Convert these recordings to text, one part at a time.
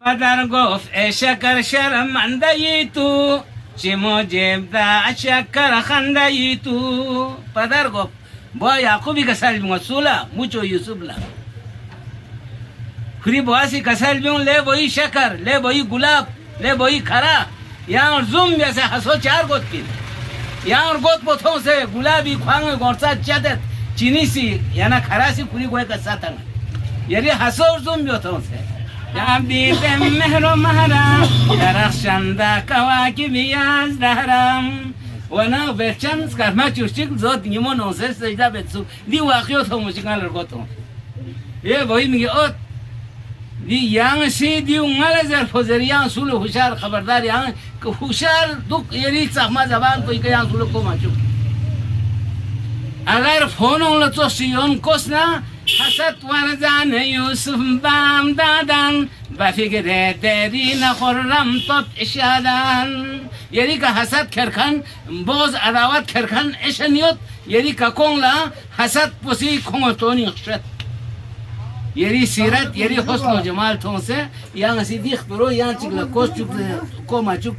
پدر گفت ای شکر شرمنده ای تو چه موجب ده شکر خنده ای تو. پدر گفت با یعقوبی کسل بیون سولا موچو یوسف لا خری باسی کسل بیون لی بایی شکر لی بایی گلاب لی بایی کرا یان زوم بیسه حسو چار گوت کن یان گوت بطون سه گلابی خوانگ گورسا چدت چینی سی یانا کرا سی خری گوی کسا تنگ یعنی حسو زوم بیوتون سه یا دیدم مهر و مهرم درخشنده کواکبی از دهرم و نه بچن سکرما چوشیک زود نیمون اونسه سجده بتسو دی واقعیت هم موسیقال رگوتون یه بایی میگه اوت دی یان سی دی اونال زرفوزریان سول هوشار خبردار یان که هوشار دو یری سخما زبان کوئی که یان سول کو ماچو اگر فون اون لطو سیون کس نه حسد ورزان یوسف بام دادن و فکر دری نخورم تب اشادن یعنی که حسد کرکن باز عداوت کرکن اشنیوت یعنی که کنلا حسد پسی کنگتونی خشد یعنی سیرت یعنی حسن و جمال تونسه یان سیدیخ برو یان چکلا کوش چک کوما چک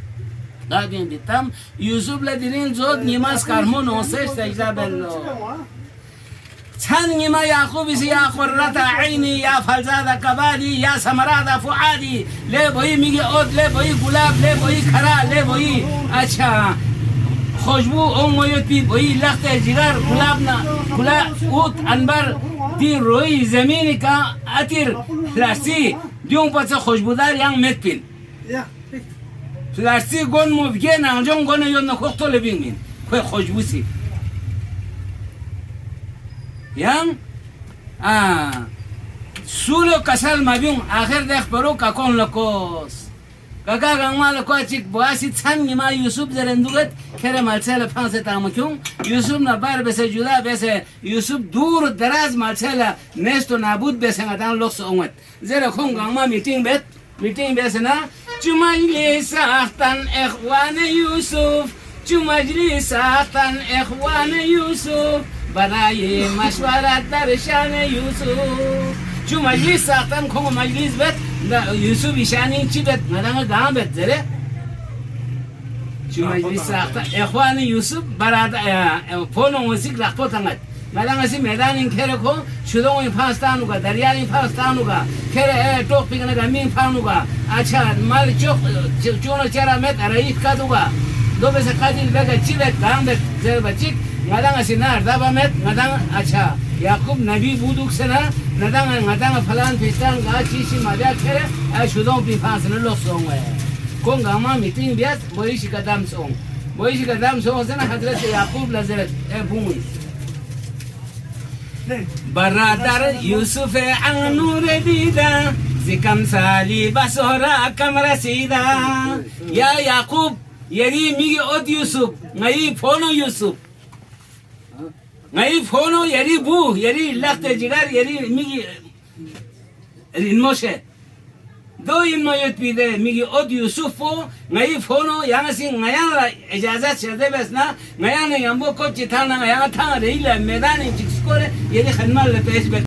دادین دیتم یوسف لدیرین زود نیماز کرمون اونسه سجده بلو تن ما یعقوبی سی یا قررت عینی یا فلزاد کبادی یا سمراد فعادی لی بایی میگی اوت لی بایی گلاب لی بایی کرا لی بایی اچھا خوشبو اون مویت بی بایی لخت جگر گلاب نا گلاب اوت انبر دی روی زمینی که اتیر پلاستی دیون پس خوشبودار یان مت پین پلاستی گون موفگه نانجون گونه یون نخوک تو لبین مین خوی خوشبو سی yang sulo kasal mabiung akhir dek baru kakon lekos kakak gangma lekos cik boasi tsan ngima Yusuf zerenduget kere malsele panse tamukyung Yusuf na bar bese juda bese Yusuf dur daraz malsele nesto nabud bese ngadan loks onget zere khon gangma meeting bese na cumajlis ahtan ikhwane Yusuf cumajlis ahtan ikhwane Yusuf برای مشورت در شان یوسف چو مجلس ساختن کنم مجلس بد یوسف ایشانی چی بد مدام گام بد زره چو مجلس ساختن اخوان یوسف برادر فون موسیقی رخت تنگد مدام اسی میدان این کره کو شدون این پاستانو کا دریا این پاستانو کا کره توپ پیگنه گمین پانو کا اچھا مال چونو چرا مت رئیس کا دوگا دو بس قادل بگا چی بد گام بد زره بچیک ngadang asinar daba met ngadang acha Yakub nabi buduk sena ngadang falan pistan gachi si madya kere ay shudong pipans na lok song we kong gama meeting biat boy shi kadam song sena Hazrat Yakub lazeret bumi baradar Yusuf ang nur dida zikam sali basora kamra sida ya Yakub yeri migi od Yusuf ngai phono Yusuf ngai phono yeri bu yeri lakhte jigar yeri migi rinmoshe do inmoyet pide migi od Yusufo ngai phono yana sing ngayang ijazat shade besna ngayang yambo ko chitana ngayang thang reila medan in chikskore yeri khanmal le pes